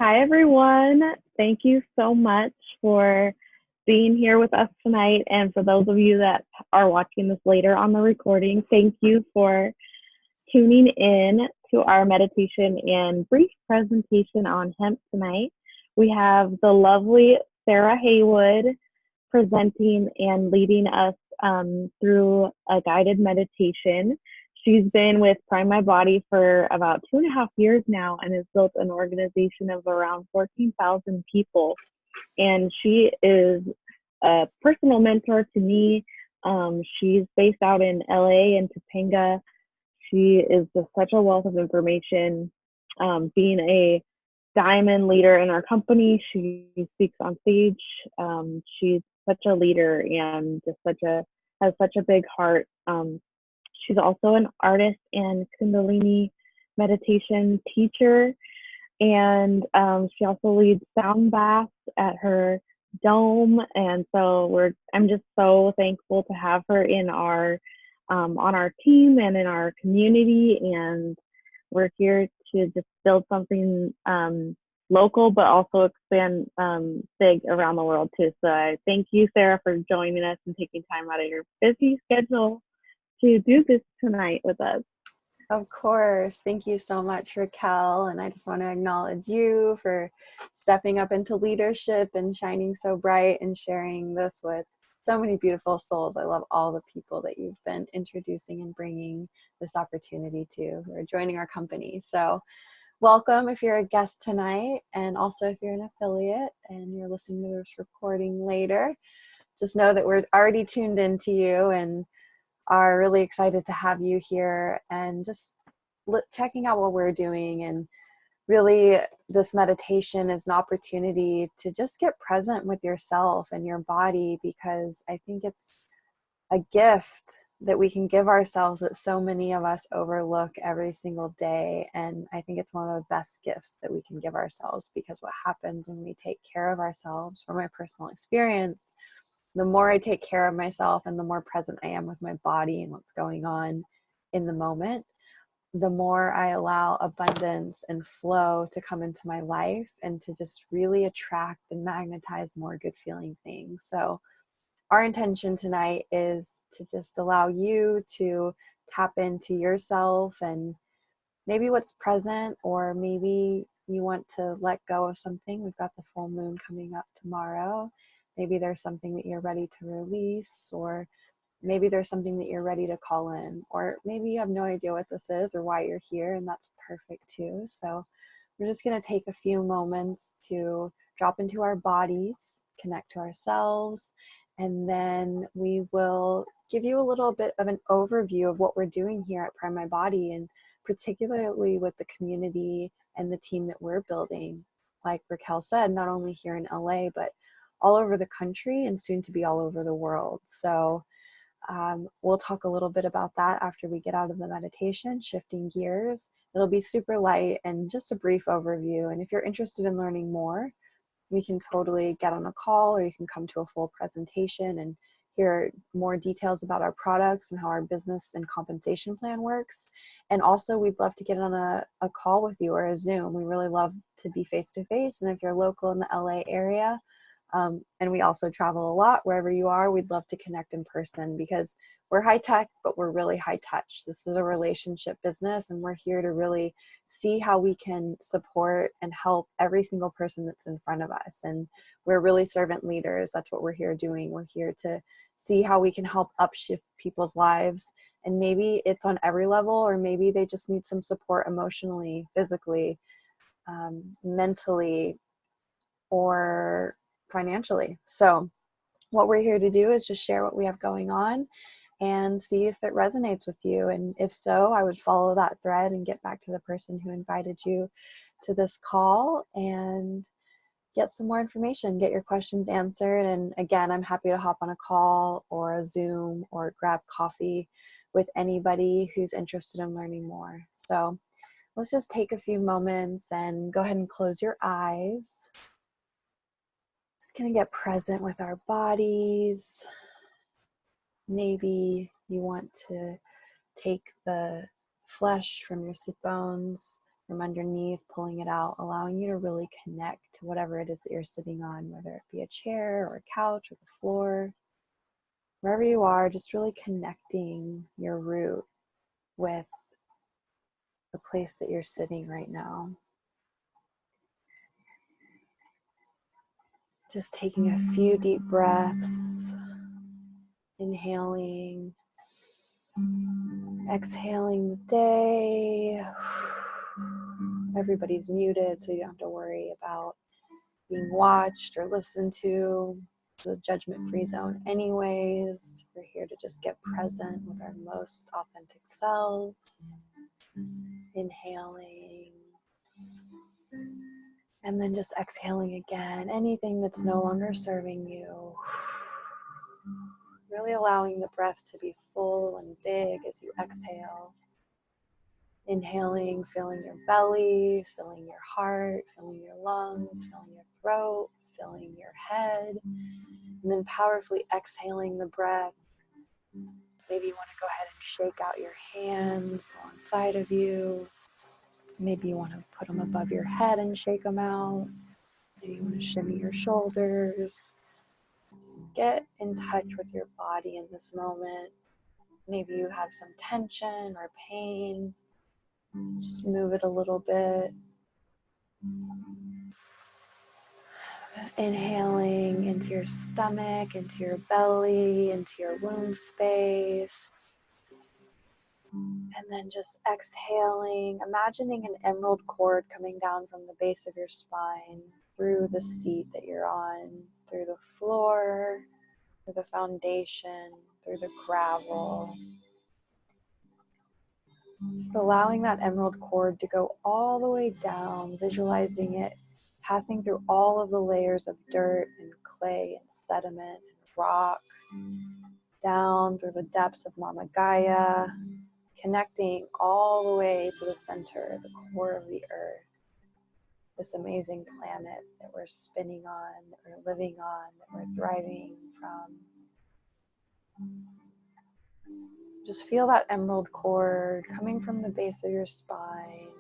Hi, everyone. Thank you so much for being here with us tonight. And for those of you that are watching this later on the recording, thank you for tuning in to our meditation and brief presentation on hemp tonight. We have the lovely Sarah Haywood presenting and leading us through a guided meditation. She's been with Prime My Body for about 2.5 years now and has built an organization of around 14,000 people. And she is a personal mentor to me. She's based out in LA and Topanga. She is just such a wealth of information. Being a diamond leader in our company, she speaks on stage. She's such a leader and just has such a big heart. She's also an artist and Kundalini meditation teacher, and she also leads sound baths at her dome. And so I'm just so thankful to have her in our on our team and in our community. And we're here to just build something local, but also expand big around the world too. So I thank you, Sarah, for joining us and taking time out of your busy schedule to do this tonight with us. Of course. Thank you so much, Raquel. And I just want to acknowledge you for stepping up into leadership and shining so bright and sharing this with so many beautiful souls. I love all the people that you've been introducing and bringing this opportunity to who are joining our company. So welcome if you're a guest tonight, and also if you're an affiliate and you're listening to this recording later, just know that we're already tuned into you and are really excited to have you here and just checking out what we're doing. And really, this meditation is an opportunity to just get present with yourself and your body, because I think it's a gift that we can give ourselves that so many of us overlook every single day. And I think it's one of the best gifts that we can give ourselves, because what happens when we take care of ourselves, from my personal experience, the more I take care of myself and the more present I am with my body and what's going on in the moment, the more I allow abundance and flow to come into my life and to just really attract and magnetize more good feeling things. So our intention tonight is to just allow you to tap into yourself and maybe what's present, or maybe you want to let go of something. We've got the full moon coming up tomorrow. Maybe there's something that you're ready to release, or maybe there's something that you're ready to call in, or maybe you have no idea what this is or why you're here, and that's perfect too. So we're just going to take a few moments to drop into our bodies, connect to ourselves, and then we will give you a little bit of an overview of what we're doing here at Prime My Body, and particularly with the community and the team that we're building. Like Raquel said, not only here in LA, but all over the country and soon to be all over the world. So we'll talk a little bit about that after we get out of the meditation, shifting gears. It'll be super light and just a brief overview. And if you're interested in learning more, we can totally get on a call, or you can come to a full presentation and hear more details about our products and how our business and compensation plan works. And also, we'd love to get on a call with you or a Zoom. We really love to be face-to-face. And if you're local in the LA area, and we also travel a lot, wherever you are, we'd love to connect in person, because we're high tech, but we're really high touch. This is a relationship business, and we're here to really see how we can support and help every single person that's in front of us. And we're really servant leaders. That's what we're here doing. We're here to see how we can help upshift people's lives. And maybe it's on every level, or maybe they just need some support emotionally, physically, mentally, or financially. So what we're here to do is just share what we have going on and see if it resonates with you. And if so, I would follow that thread and get back to the person who invited you to this call and get some more information, get your questions answered. And again, I'm happy to hop on a call or a Zoom or grab coffee with anybody who's interested in learning more. So let's just take a few moments and go ahead and close your eyes. Just gonna get present with our bodies. Maybe you want to take the flesh from your sit bones from underneath, pulling it out, allowing you to really connect to whatever it is that you're sitting on, whether it be a chair or a couch or the floor. Wherever you are, just really connecting your root with the place that you're sitting right now. Just taking a few deep breaths, inhaling, exhaling the day. Everybody's muted, so you don't have to worry about being watched or listened to. It's a judgment-free zone anyways. We're here to just get present with our most authentic selves. Inhaling. And then just exhaling again. Anything that's no longer serving you. Really allowing the breath to be full and big as you exhale. Inhaling, filling your belly, filling your heart, filling your lungs, filling your throat, filling your head. And then powerfully exhaling the breath. Maybe you want to go ahead and shake out your hands alongside of you. Maybe you want to put them above your head and shake them out. Maybe you want to shimmy your shoulders. Just get in touch with your body in this moment. Maybe you have some tension or pain. Just move it a little bit. Inhaling into your stomach, into your belly, into your womb space. And then just exhaling, imagining an emerald cord coming down from the base of your spine, through the seat that you're on, through the floor, through the foundation, through the gravel. Just allowing that emerald cord to go all the way down, visualizing it passing through all of the layers of dirt and clay and sediment and rock, down through the depths of Mama Gaia, connecting all the way to the center, the core of the earth, this amazing planet that we're spinning on, that we're living on, that we're thriving from. Just feel that emerald cord coming from the base of your spine,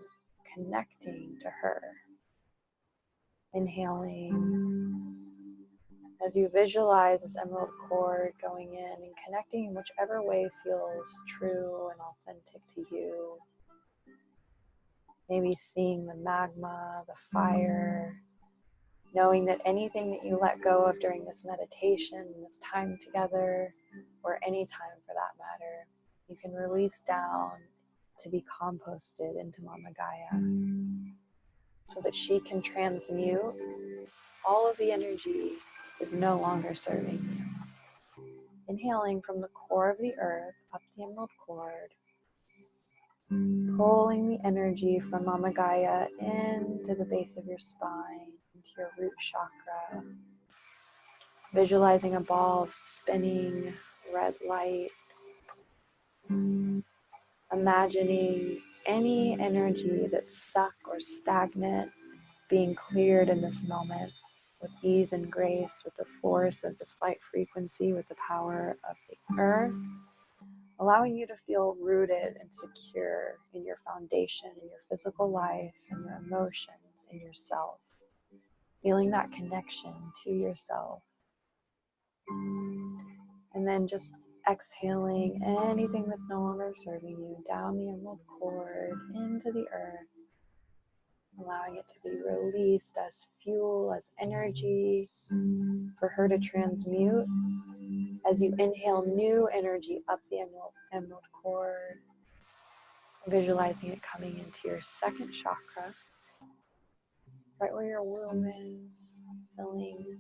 connecting to her. Inhaling. As you visualize this emerald cord going in and connecting in whichever way feels true and authentic to you. Maybe seeing the magma, the fire, knowing that anything that you let go of during this meditation, this time together, or any time for that matter, you can release down to be composted into Mama Gaia so that she can transmute all of the energy is no longer serving you. Inhaling from the core of the earth up the emerald cord, pulling the energy from Mama Gaia into the base of your spine, into your root chakra, visualizing a ball of spinning red light, imagining any energy that's stuck or stagnant being cleared in this moment with ease and grace, with the force of this light frequency, with the power of the earth, allowing you to feel rooted and secure in your foundation, in your physical life, in your emotions, in yourself, feeling that connection to yourself. And then just exhaling anything that's no longer serving you down the emerald cord into the earth, allowing it to be released as fuel, as energy for her to transmute. As you inhale new energy up the emerald cord, visualizing it coming into your second chakra, right where your womb is, filling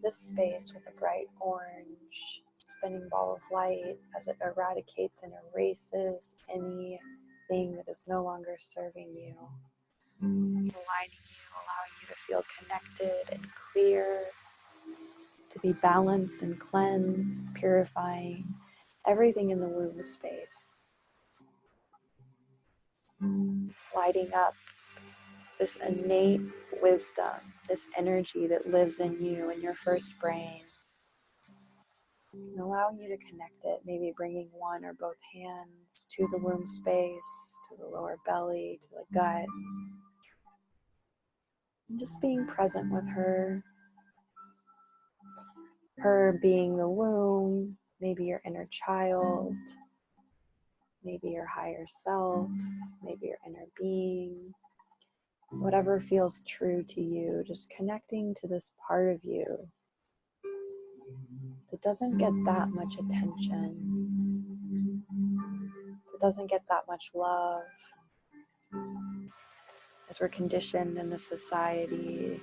this space with a bright orange spinning ball of light as it eradicates and erases anything that is no longer serving you. Aligning you, allowing you to feel connected and clear, to be balanced and cleansed, purifying everything in the womb space. Lighting up this innate wisdom, this energy that lives in you, in your first brain. And allowing you to connect it, maybe bringing one or both hands to the womb space, to the lower belly, to the gut. And just being present with her. Her being the womb, maybe your inner child, maybe your higher self, maybe your inner being. Whatever feels true to you, just connecting to this part of you that doesn't get that much attention, that doesn't get that much love, as we're conditioned in this society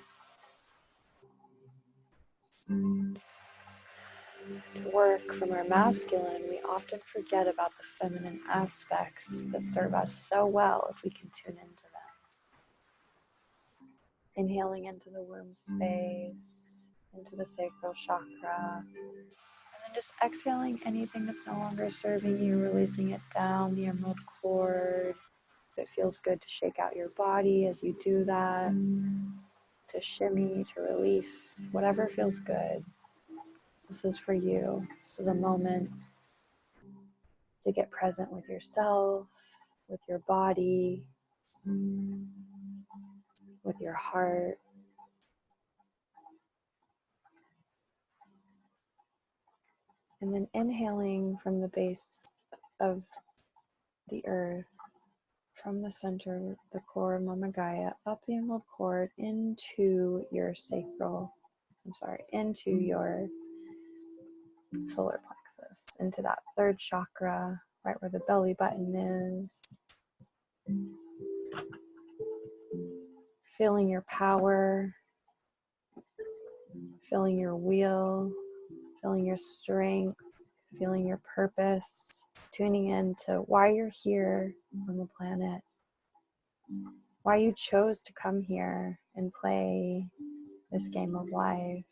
to work from our masculine. We often forget about the feminine aspects that serve us so well if we can tune into them. Inhaling into the womb space, into the sacral chakra, and then just exhaling anything that's no longer serving you, releasing it down the emerald cord. If it feels good to shake out your body as you do that, to shimmy, to release, whatever feels good. This is for you. This is a moment to get present with yourself, with your body, with your heart. And then inhaling from the base of the earth, from the center, the core of Mama Gaia, up the emerald cord into your into your solar plexus, into that third chakra, right where the belly button is. Feeling your power, feeling your wheel, feeling your strength, feeling your purpose, tuning in to why you're here on the planet, why you chose to come here and play this game of life,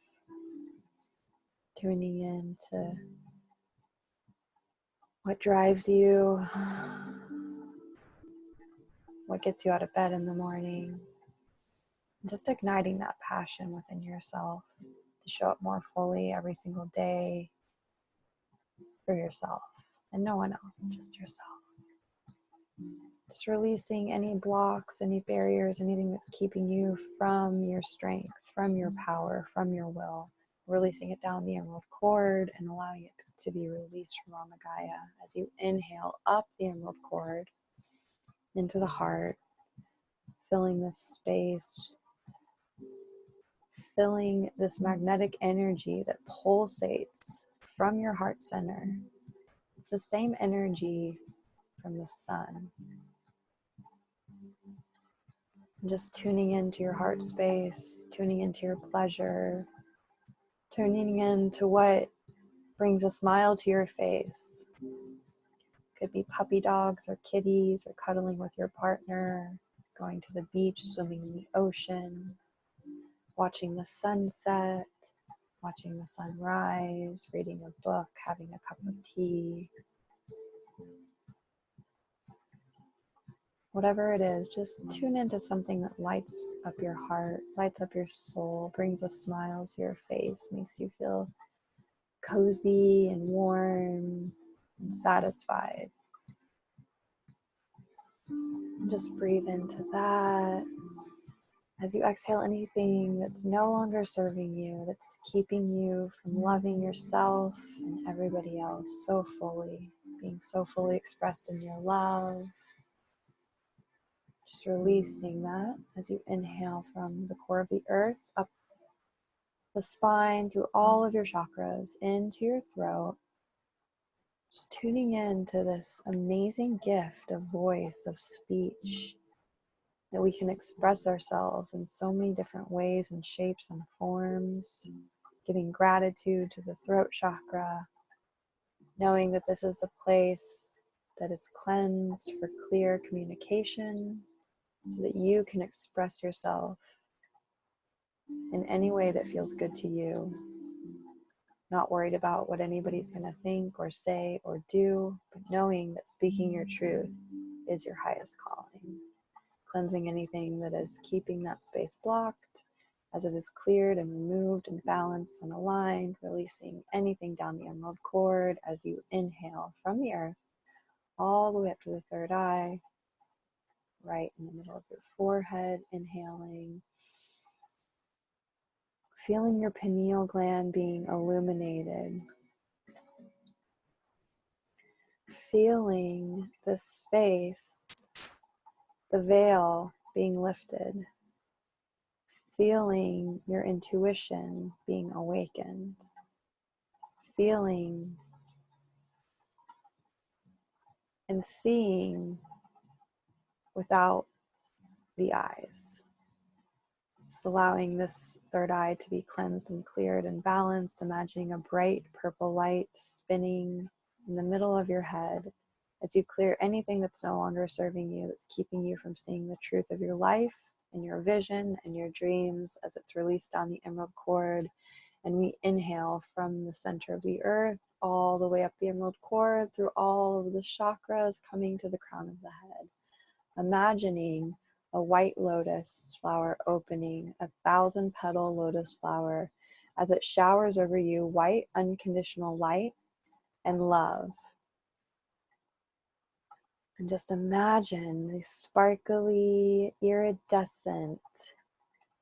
tuning in to what drives you, what gets you out of bed in the morning, and just igniting that passion within yourself to show up more fully every single day for yourself and no one else, just yourself. Just releasing any blocks, any barriers, anything that's keeping you from your strength, from your power, from your will. Releasing it down the emerald cord and allowing it to be released from Mama Gaia as you inhale up the emerald cord into the heart, filling this space, filling this magnetic energy that pulsates from your heart center. It's the same energy from the sun. Just tuning into your heart space, tuning into your pleasure, tuning into what brings a smile to your face. Could be puppy dogs or kitties or cuddling with your partner, going to the beach, swimming in the ocean, watching the sunset, watching the sunrise, reading a book, having a cup of tea. Whatever it is, just tune into something that lights up your heart, lights up your soul, brings a smile to your face, makes you feel cozy and warm and satisfied. Just breathe into that. As you exhale anything that's no longer serving you, that's keeping you from loving yourself and everybody else so fully, being so fully expressed in your love. Just releasing that as you inhale from the core of the earth, up the spine, through all of your chakras, into your throat. Just tuning in to this amazing gift of voice, of speech, that we can express ourselves in so many different ways and shapes and forms. Giving gratitude to the throat chakra, knowing that this is a place that is cleansed for clear communication, so that you can express yourself in any way that feels good to you. Not worried about what anybody's going to think or say or do, but knowing that speaking your truth is your highest calling. Cleansing anything that is keeping that space blocked, as it is cleared and removed and balanced and aligned, releasing anything down the emerald cord as you inhale from the earth all the way up to the third eye, right in the middle of your forehead, inhaling. Feeling your pineal gland being illuminated. Feeling the space, the veil being lifted. Feeling your intuition being awakened. Feeling and seeing without the eyes. Just allowing this third eye to be cleansed and cleared and balanced, imagining a bright purple light spinning in the middle of your head as you clear anything that's no longer serving you, that's keeping you from seeing the truth of your life and your vision and your dreams as it's released down the emerald cord. And we inhale from the center of the earth all the way up the emerald cord through all of the chakras coming to the crown of the head. Imagining a white lotus flower opening, 1,000-petal lotus flower, as it showers over you white, unconditional light and love. And just imagine the sparkly, iridescent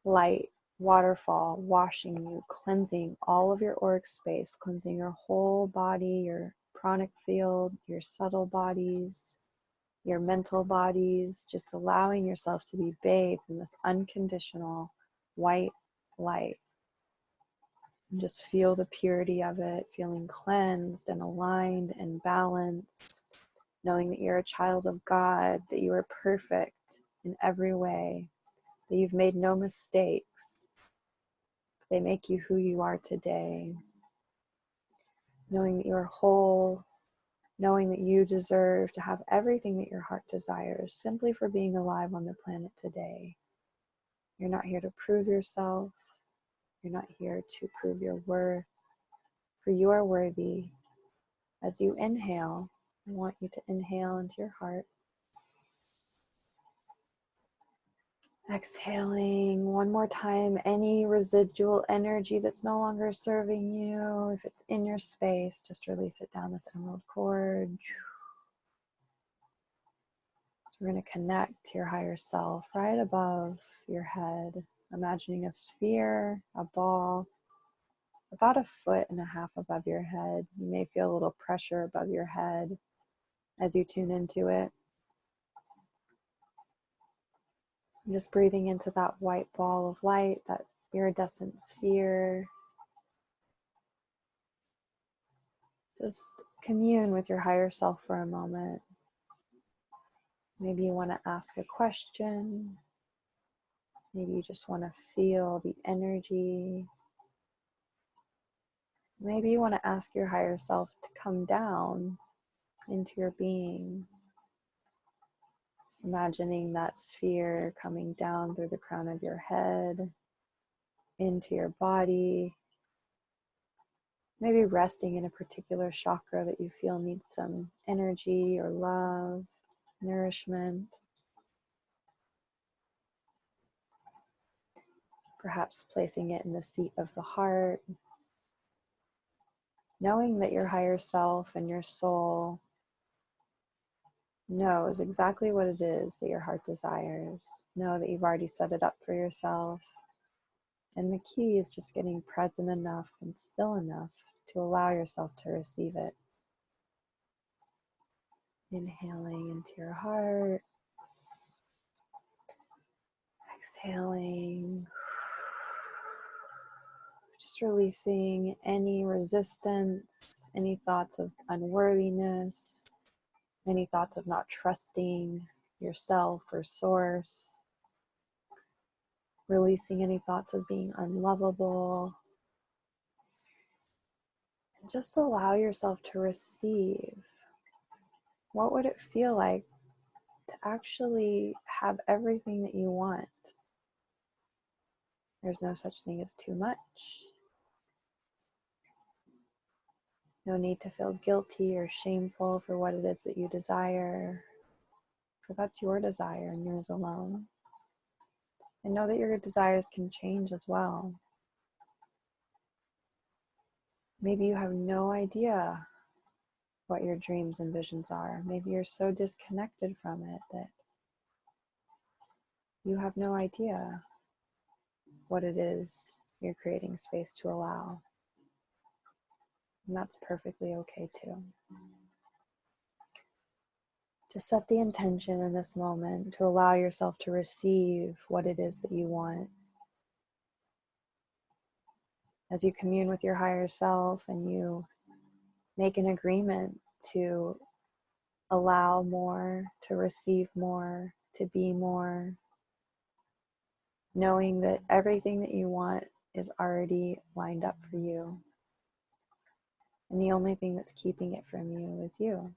light waterfall washing you, cleansing all of your auric space, cleansing your whole body, your pranic field, your subtle bodies, your mental bodies, just allowing yourself to be bathed in this unconditional white light. And just feel the purity of it, feeling cleansed and aligned and balanced, knowing that you're a child of God, that you are perfect in every way, that you've made no mistakes. They make you who you are today. Knowing that you're whole, knowing that you deserve to have everything that your heart desires simply for being alive on the planet today. You're not here to prove yourself. You're not here to prove your worth, for you are worthy. As you inhale, I want you to inhale into your heart. Exhaling one more time, any residual energy that's no longer serving you, if it's in your space, just release it down this emerald cord. We're going to connect to your higher self right above your head, imagining a sphere, a ball, about 1.5 feet above your head. You may feel a little pressure above your head as you tune into it. Just breathing into that white ball of light, that iridescent sphere. Just commune with your higher self for a moment. Maybe you want to ask a question. Maybe you just want to feel the energy. Maybe you want to ask your higher self to come down into your being. Just imagining that sphere coming down through the crown of your head, into your body. Maybe resting in a particular chakra that you feel needs some energy or love, nourishment. Perhaps placing it in the seat of the heart. Knowing that your higher self and your soul knows exactly what it is that your heart desires. Know that you've already set it up for yourself. And the key is just getting present enough and still enough to allow yourself to receive it. Inhaling into your heart. Exhaling. Just releasing any resistance, any thoughts of unworthiness, any thoughts of not trusting yourself or source. Releasing any thoughts of being unlovable. And just allow yourself to receive. What would it feel like to actually have everything that you want? There's no such thing as too much. No need to feel guilty or shameful for what it is that you desire, for that's your desire and yours alone. And know that your desires can change as well. Maybe you have no idea what your dreams and visions are. Maybe you're so disconnected from it that you have no idea what it is you're creating space to allow. And that's perfectly okay too. Just set the intention in this moment to allow yourself to receive what it is that you want. As you commune with your higher self and you make an agreement to allow more, to receive more, to be more, knowing that everything that you want is already lined up for you. And the only thing that's keeping it from you is you.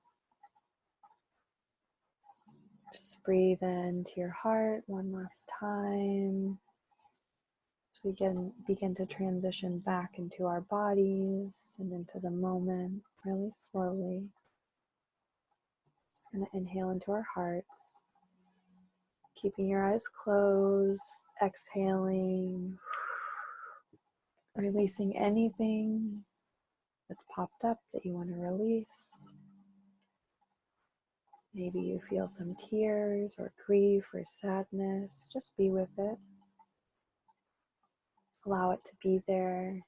Just breathe into your heart one last time. So we begin to transition back into our bodies and into the moment really slowly. Just going to inhale into our hearts. Keeping your eyes closed, exhaling, releasing anything that's popped up that you want to release. Maybe you feel some tears or grief or sadness. Just be with it. Allow it to be there.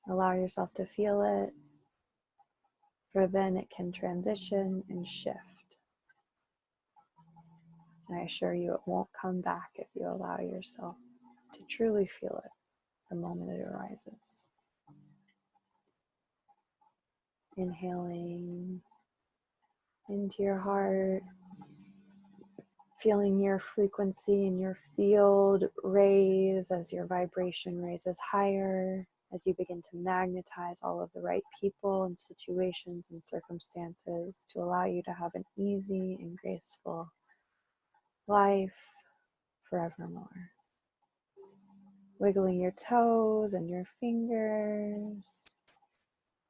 Allow yourself to feel it, for then it can transition and shift. And I assure you it won't come back if you allow yourself to truly feel it the moment it arises. Inhaling into your heart, feeling your frequency and your field raise as your vibration raises higher, as you begin to magnetize all of the right people and situations and circumstances to allow you to have an easy and graceful life forevermore. Wiggling your toes and your fingers,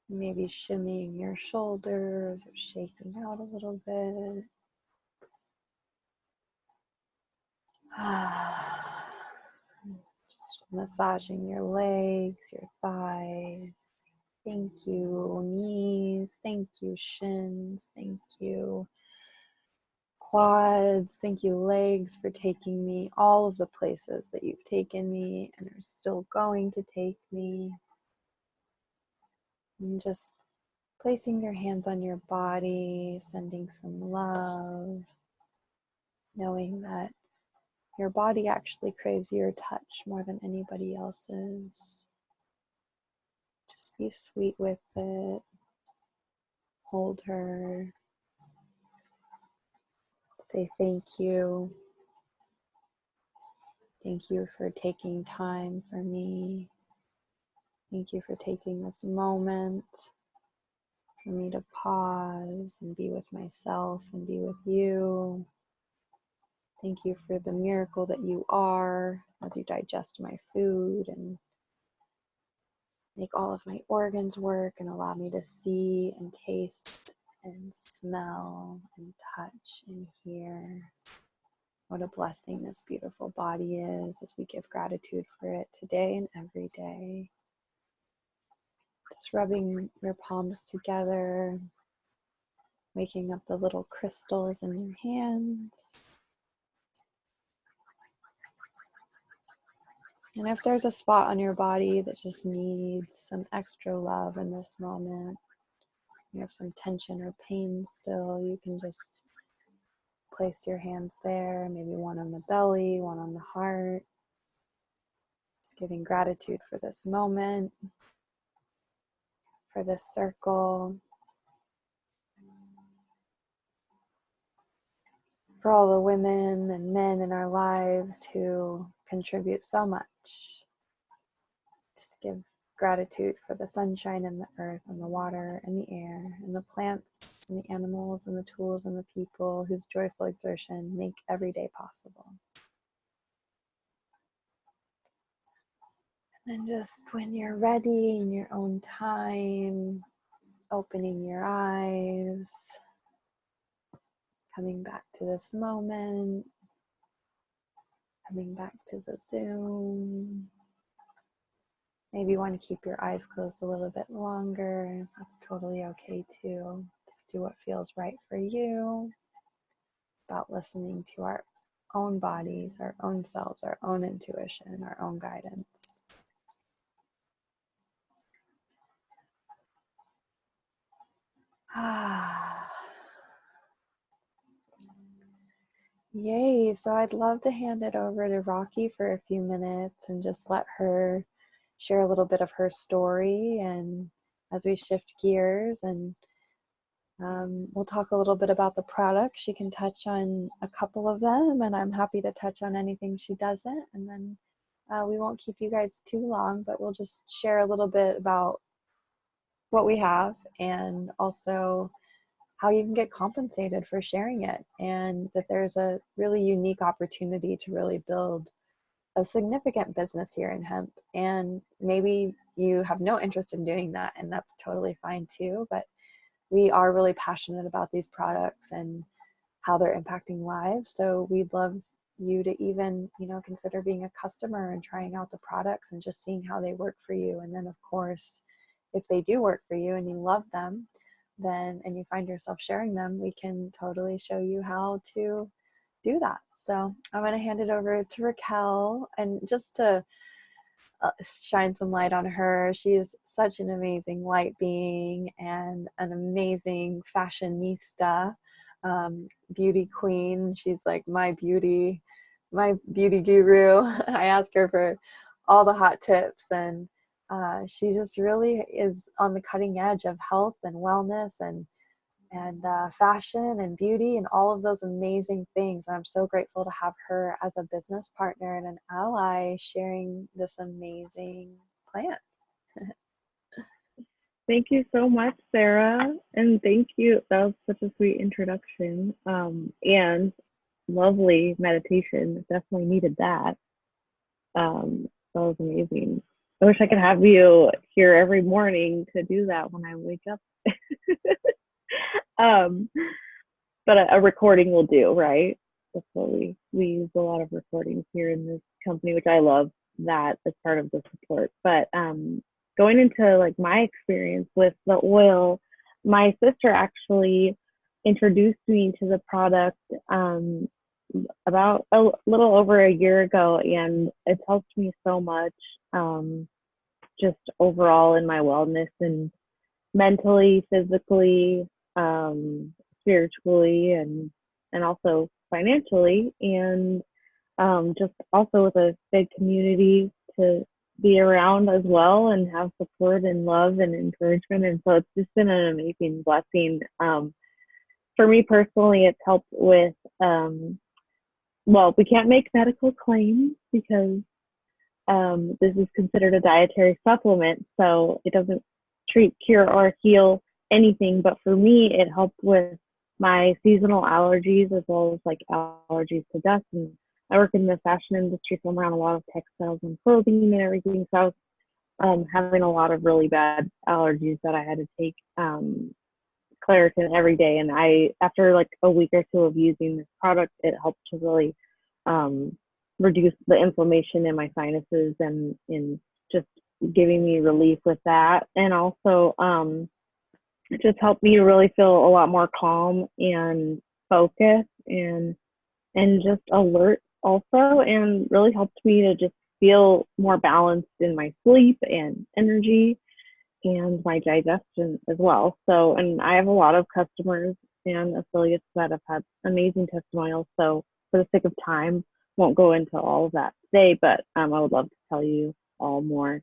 maybe shimmying your shoulders or shaking out a little bit. Just massaging your legs, your thighs. Thank you, knees. Thank you, shins. Thank you, quads. Thank you, legs, for taking me all of the places that you've taken me and are still going to take me. And just placing your hands on your body, sending some love, knowing that your body actually craves your touch more than anybody else's. Just be sweet with it. Hold her. Say thank you. Thank you for taking time for me. Thank you for taking this moment for me to pause and be with myself and be with you. Thank you for the miracle that you are as you digest my food and make all of my organs work and allow me to see and taste and smell and touch and hear. What a blessing this beautiful body is as we give gratitude for it today and every day. Just rubbing your palms together, waking up the little crystals in your hands. And if there's a spot on your body that just needs some extra love in this moment, you have some tension or pain still, you can just place your hands there, maybe one on the belly, one on the heart. Just giving gratitude for this moment, for this circle, for all the women and men in our lives who contribute so much. Just give gratitude for the sunshine and the earth and the water and the air and the plants and the animals and the tools and the people whose joyful exertion make every day possible. And just when you're ready in your own time, opening your eyes, coming back to this moment, coming back to the Zoom, Maybe you want to keep your eyes closed a little bit longer. That's totally okay too. Just do what feels right for you. About listening to our own bodies, our own selves, our own intuition, our own guidance. Yay. So I'd love to hand it over to Rocky for a few minutes and just let her share a little bit of her story. And as we shift gears, and we'll talk a little bit about the product. She can touch on a couple of them, and I'm happy to touch on anything she doesn't. And then we won't keep you guys too long, but we'll just share a little bit about what we have and also how you can get compensated for sharing it, and that there's a really unique opportunity to really build a significant business here in hemp. And maybe you have no interest in doing that, and that's totally fine too. But we are really passionate about these products and how they're impacting lives. So we'd love you to even, consider being a customer and trying out the products and just seeing how they work for you. And then of course, if they do work for you and you love them, then, and you find yourself sharing them, we can totally show you how to do that. So I'm going to hand it over to Raquel, and just to shine some light on her. She is such an amazing light being and an amazing fashionista, beauty queen. She's like my beauty guru. I ask her for all the hot tips, and she just really is on the cutting edge of health and wellness and fashion and beauty and all of those amazing things. And I'm so grateful to have her as a business partner and an ally sharing this amazing plant. Thank you so much, Sarah. And thank you. That was such a sweet introduction. And lovely meditation. Definitely needed that. That was amazing. I wish I could have you here every morning to do that when I wake up. But a recording will do, right? That's what we use a lot of recordings here in this company, which I love that as part of the support. But going into like my experience with the oil, my sister actually introduced me to the product about a little over a year ago, and it's helped me so much, just overall in my wellness and mentally, physically, spiritually, and also financially, and just also with a big community to be around as well and have support and love and encouragement. And so it's just been an amazing blessing. For me personally, it's helped with, well, we can't make medical claims because this is considered a dietary supplement, so it doesn't treat, cure, or heal anything. But for me, it helped with my seasonal allergies as well as like allergies to dust. And I work in the fashion industry, so I'm around a lot of textiles and clothing and everything. So I was having a lot of really bad allergies that I had to take Claritin every day. And after like a week or two of using this product, it helped to really reduce the inflammation in my sinuses and in just giving me relief with that. And also it just helped me really feel a lot more calm and focused and just alert also, and really helped me to just feel more balanced in my sleep and energy and my digestion as well. So, and I have a lot of customers and affiliates that have had amazing testimonials. So for the sake of time, won't go into all of that today, but I would love to tell you all more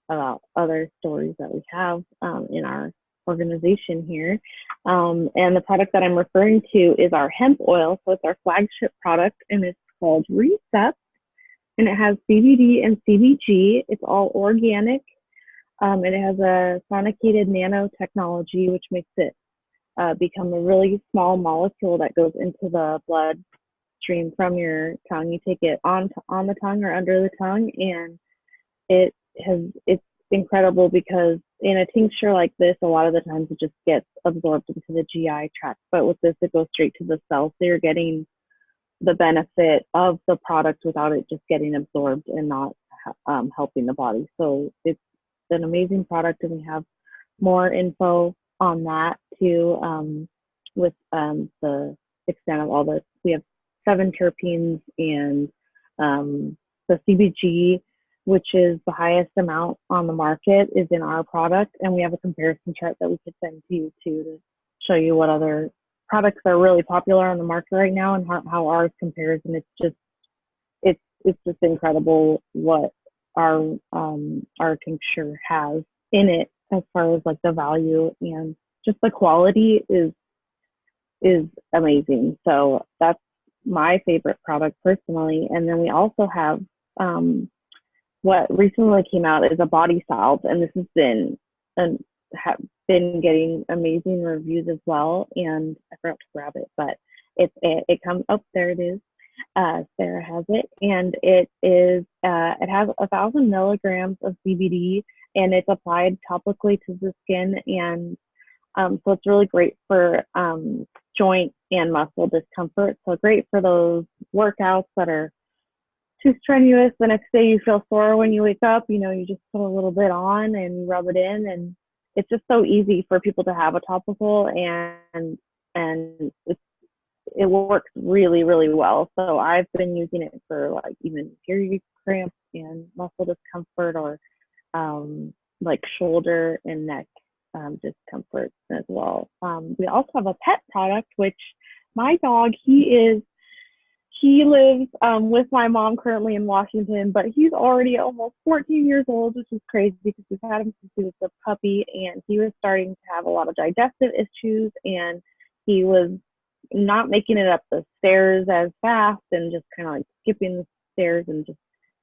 about other stories that we have in our organization here. And the product that I'm referring to is our hemp oil. So it's our flagship product, and it's called Reset, and it has CBD and CBG. It's all organic, and it has a sonicated nanotechnology, which makes it become a really small molecule that goes into the bloodstream from your tongue. You take it on the tongue or under the tongue, and it's incredible because in a tincture like this, a lot of the times it just gets absorbed into the GI tract, but with this, it goes straight to the cell. So you're getting the benefit of the product without it just getting absorbed and not helping the body. So it's an amazing product, and we have more info on that too, with the extent of all the, we have 7 terpenes, and the CBG, which is the highest amount on the market, is in our product, and we have a comparison chart that we could send to you too, to show you what other products are really popular on the market right now and how ours compares. And it's just incredible what our tincture has in it, as far as like the value, and just the quality is amazing. So that's my favorite product personally. And then we also have what recently came out is a body salve, and this has been been getting amazing reviews as well. And I forgot to grab it, but it comes up, there it is. Sarah has it, and it has 1,000 milligrams of CBD, and it's applied topically to the skin, and so it's really great for joint and muscle discomfort. So great for those workouts that are too strenuous. The next day you feel sore when you wake up, you just put a little bit on and you rub it in, and it's just so easy for people to have a topical, and it works really, really well. So I've been using it for like even period cramps and muscle discomfort, or like shoulder and neck discomfort as well. We also have a pet product, which my dog, he lives with my mom currently in Washington, but he's already almost 14 years old, which is crazy because we've had him since he was a puppy, and he was starting to have a lot of digestive issues, and he was not making it up the stairs as fast, and just kind of like skipping the stairs, and just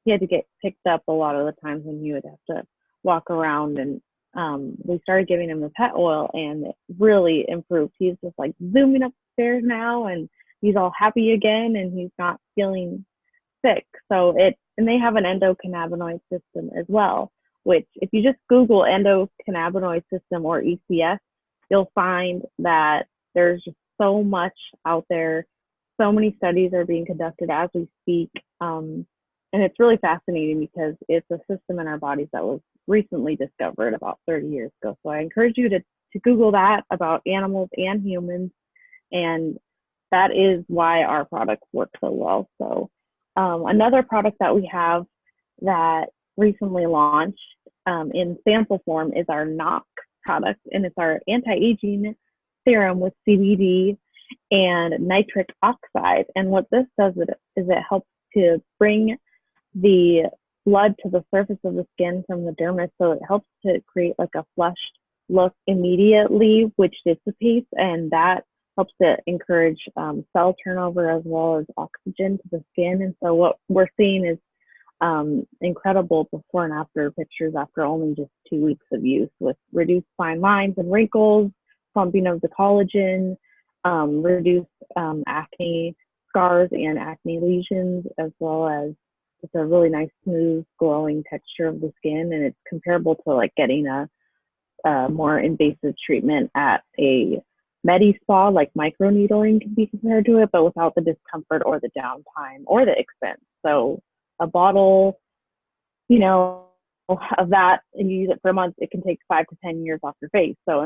he had to get picked up a lot of the times when he would have to walk around. And we started giving him the pet oil, and it really improved. He's just like zooming up the stairs now, and he's all happy again, and he's not feeling sick. So and they have an endocannabinoid system as well, which if you just Google endocannabinoid system or ECS, you'll find that there's just so much out there. So many studies are being conducted as we speak. And it's really fascinating because it's a system in our bodies that was recently discovered about 30 years ago. So I encourage you to Google that about animals and humans. And that is why our products work so well. So another product that we have that recently launched in sample form is our Knock product, and it's our anti-aging serum with CBD and nitric oxide. And what this does is it helps to bring the blood to the surface of the skin from the dermis, so it helps to create like a flushed look immediately, which dissipates, and that helps to encourage cell turnover as well as oxygen to the skin. And so what we're seeing is incredible before and after pictures after only just 2 weeks of use, with reduced fine lines and wrinkles, plumping of the collagen, reduced acne scars and acne lesions, as well as just a really nice, smooth, glowing texture of the skin. And it's comparable to like getting a more invasive treatment at a med spa, like microneedling can be compared to it, but without the discomfort or the downtime or the expense. So a bottle, of that, and you use it for a month, it can take 5 to 10 years off your face. So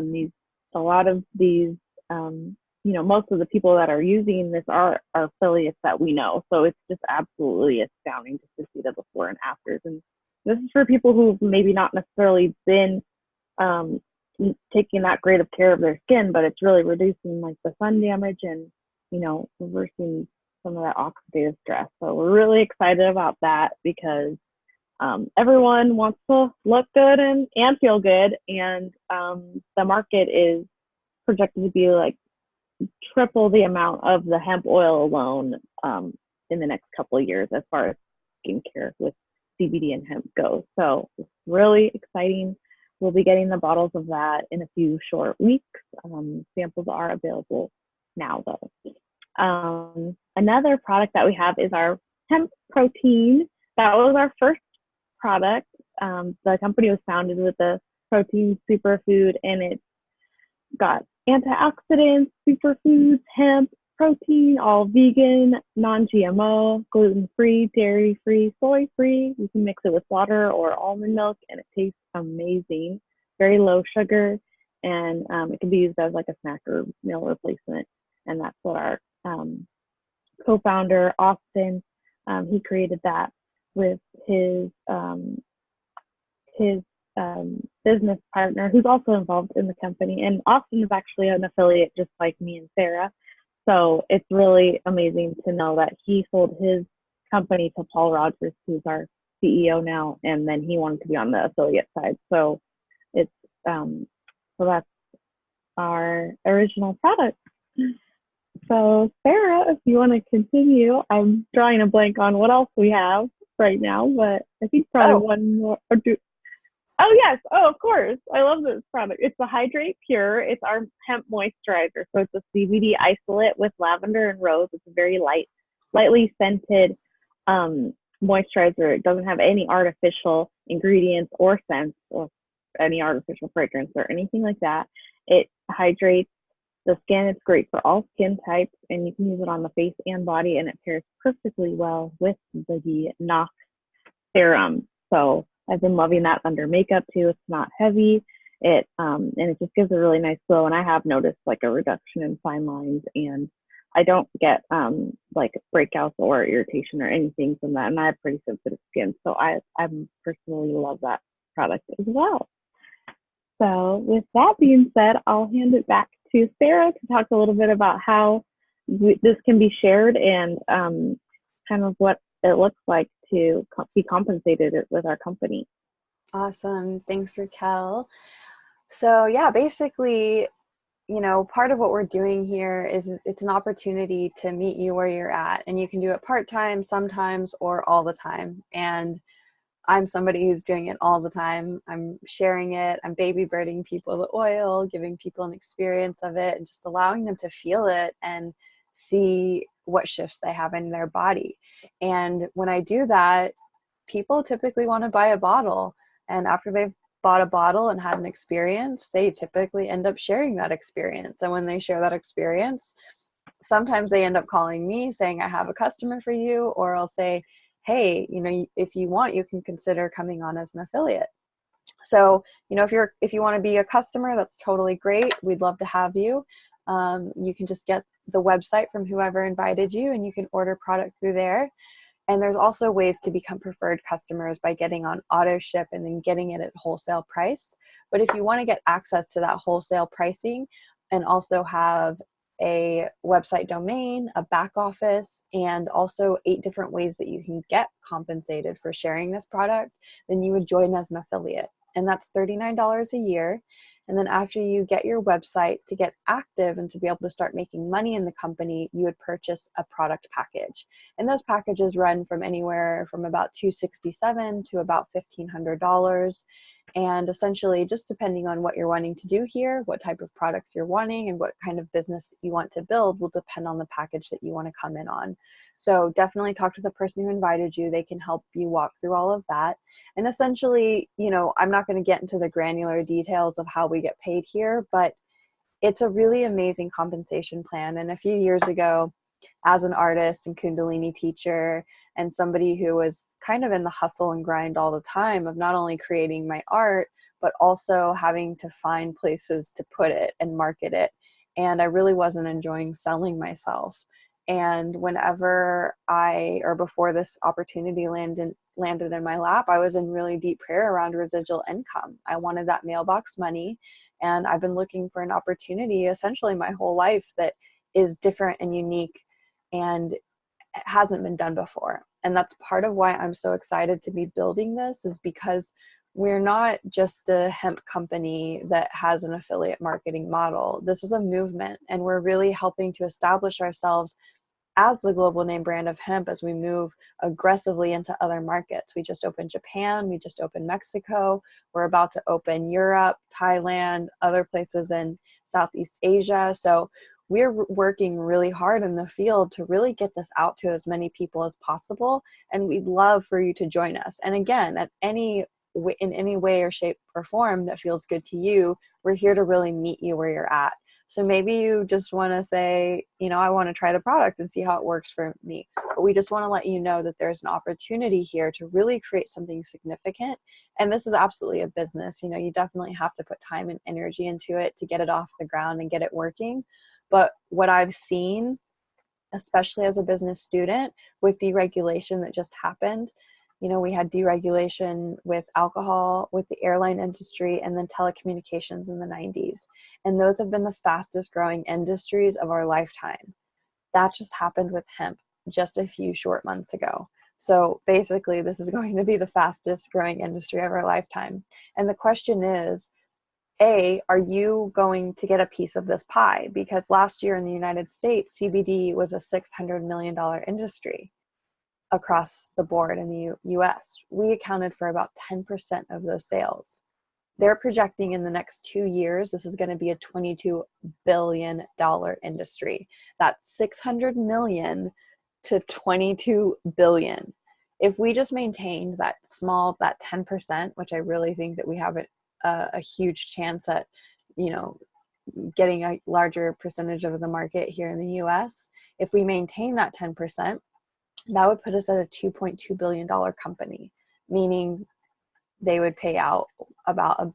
a lot of these, most of the people that are using this are affiliates that we know. So it's just absolutely astounding just to see the before and afters. And this is for people who've maybe not necessarily been taking that great of care of their skin, but it's really reducing like the sun damage and, reversing some of that oxidative stress. So we're really excited about that because everyone wants to look good and feel good. And the market is projected to be like triple the amount of the hemp oil alone in the next couple of years as far as skincare with CBD and hemp goes. So it's really exciting. We'll be getting the bottles of that in a few short weeks. Samples are available now though. Another product that we have is our hemp protein. That was our first product. The company was founded with a protein superfood, and it's got antioxidants, superfoods, hemp, protein, all vegan, non-GMO, gluten-free, dairy-free, soy-free. You can mix it with water or almond milk, and it tastes amazing. Very low sugar, and it can be used as like a snack or meal replacement. And that's what our co-founder Austin, he created that with his business partner, who's also involved in the company. And Austin is actually an affiliate, just like me and Sarah. So it's really amazing to know that he sold his company to Paul Rogers, who's our CEO now, and then he wanted to be on the affiliate side. So it's so that's our original product. So Sarah, if you want to continue, I'm drawing a blank on what else we have right now, but I think probably one more or two. Oh yes, oh of course. I love this product. It's the Hydrate Pure. It's our hemp moisturizer. So it's a CBD isolate with lavender and rose. It's a very lightly scented moisturizer. It doesn't have any artificial ingredients or scents or any artificial fragrance or anything like that. It hydrates the skin. It's great for all skin types, and you can use it on the face and body, and it pairs perfectly well with the Nox serum. So I've been loving that under makeup too. It's not heavy. And it just gives a really nice glow. And I have noticed like a reduction in fine lines, and I don't get like breakouts or irritation or anything from that. And I have pretty sensitive skin, so I personally love that product as well. So with that being said, I'll hand it back to Sarah to talk a little bit about how this can be shared and kind of what it looks like to be compensated with our company. Awesome. Thanks, Raquel. So yeah, basically, part of what we're doing here is it's an opportunity to meet you where you're at, and you can do it part-time sometimes or all the time. And I'm somebody who's doing it all the time. I'm sharing it. I'm baby birding people the oil, giving people an experience of it, and just allowing them to feel it and see what shifts they have in their body. And when I do that, people typically want to buy a bottle. And after they've bought a bottle and had an experience, they typically end up sharing that experience. And when they share that experience, sometimes they end up calling me saying, I have a customer for you, or I'll say, hey, if you want, you can consider coming on as an affiliate. So, if you want to be a customer, that's totally great. We'd love to have you. You can just get the website from whoever invited you, and you can order product through there. And there's also ways to become preferred customers by getting on auto ship and then getting it at wholesale price. But if you want to get access to that wholesale pricing and also have a website domain, a back office, and also 8 different ways that you can get compensated for sharing this product, then you would join as an affiliate. And that's $39 a year. And then after you get your website to get active and to be able to start making money in the company, you would purchase a product package. And those packages run from anywhere from about $267 to about $1,500. And essentially, just depending on what you're wanting to do here, what type of products you're wanting, and what kind of business you want to build will depend on the package that you want to come in on. So definitely talk to the person who invited you. They can help you walk through all of that. And essentially, I'm not going to get into the granular details of how we get paid here, but it's a really amazing compensation plan. And a few years ago, as an artist and Kundalini teacher and somebody who was kind of in the hustle and grind all the time of not only creating my art, but also having to find places to put it and market it. And I really wasn't enjoying selling myself. And whenever before this opportunity landed in my lap, I was in really deep prayer around residual income. I wanted that mailbox money. And I've been looking for an opportunity essentially my whole life that is different and unique and hasn't been done before. And that's part of why I'm so excited to be building this, is because we're not just a hemp company that has an affiliate marketing model. This is a movement, and we're really helping to establish ourselves as the global name brand of hemp as we move aggressively into other markets. We just opened Japan, we just opened Mexico, we're about to open Europe, Thailand, other places in Southeast Asia. So we're working really hard in the field to really get this out to as many people as possible. And we'd love for you to join us. And again, in any way or shape or form that feels good to you, we're here to really meet you where you're at. So maybe you just want to say, you know, I want to try the product and see how it works for me. But we just want to let you know that there's an opportunity here to really create something significant. And this is absolutely a business. You know, you definitely have to put time and energy into it to get it off the ground and get it working. But what I've seen, especially as a business student, with deregulation that just happened, you know, we had deregulation with alcohol, with the airline industry, and then telecommunications in the 90s. And those have been the fastest growing industries of our lifetime. That just happened with hemp just a few short months ago. So basically, this is going to be the fastest growing industry of our lifetime. And the question is, A, are you going to get a piece of this pie? Because last year in the United States, CBD was a $600 million industry across the board in the US. We accounted for about 10% of those sales. They're projecting in the next 2 years, this is going to be a $22 billion industry. That's 600 million to 22 billion. If we just maintained that 10%, which I really think that we have a huge chance at, you know, getting a larger percentage of the market here in the US, if we maintain that 10%, that would put us at a $2.2 billion company, meaning they would pay out about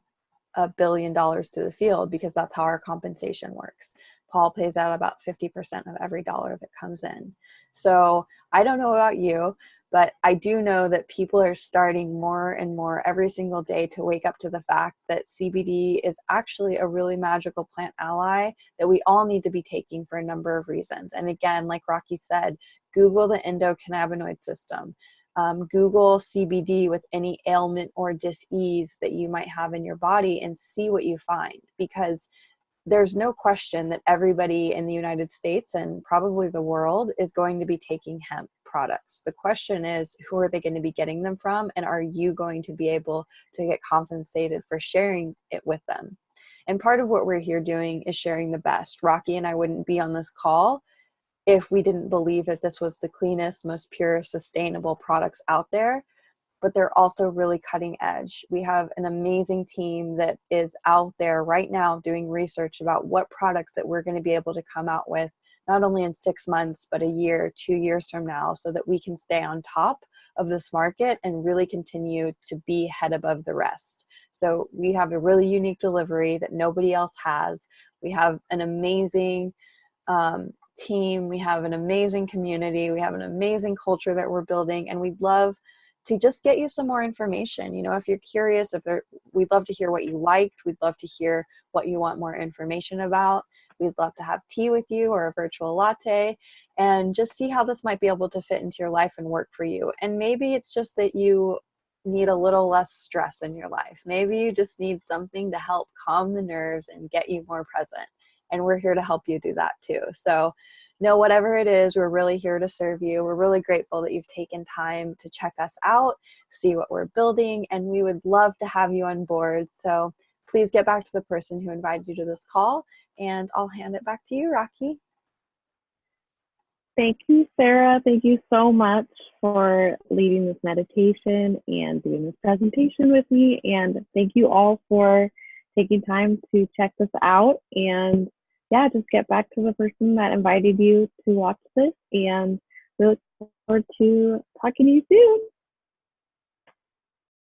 $1 billion to the field, because that's how our compensation works. Paul pays out about 50% of every dollar that comes in. So I don't know about you, but I do know that people are starting more and more every single day to wake up to the fact that CBD is actually a really magical plant ally that we all need to be taking for a number of reasons. And again, like Rocky said, Google the endocannabinoid system. Google CBD with any ailment or dis-ease that you might have in your body and see what you find, because there's no question that everybody in the United States and probably the world is going to be taking hemp products. The question is, who are they going to be getting them from? And are you going to be able to get compensated for sharing it with them? And part of what we're here doing is sharing the best. Rocky and I wouldn't be on this call if we didn't believe that this was the cleanest, most pure, sustainable products out there, but they're also really cutting edge. We have an amazing team that is out there right now doing research about what products that we're going to be able to come out with, not only in 6 months, but a year, 2 years from now, so that we can stay on top of this market and really continue to be head above the rest. So we have a really unique delivery that nobody else has. We have an amazing team, we have an amazing community, we have an amazing culture that we're building, and we'd love to just get you some more information. You know, if you're curious, we'd love to hear what you liked, we'd love to hear what you want more information about. We'd love to have tea with you or a virtual latte and just see how this might be able to fit into your life and work for you. And maybe it's just that you need a little less stress in your life. Maybe you just need something to help calm the nerves and get you more present. And we're here to help you do that too. So, whatever it is, we're really here to serve you. We're really grateful that you've taken time to check us out, see what we're building, and we would love to have you on board. So please get back to the person who invited you to this call, and I'll hand it back to you, Rocky. Thank you, Sarah. Thank you so much for leading this meditation and doing this presentation with me. And thank you all for taking time to check this out. And yeah, just get back to the person that invited you to watch this. And we look forward to talking to you soon.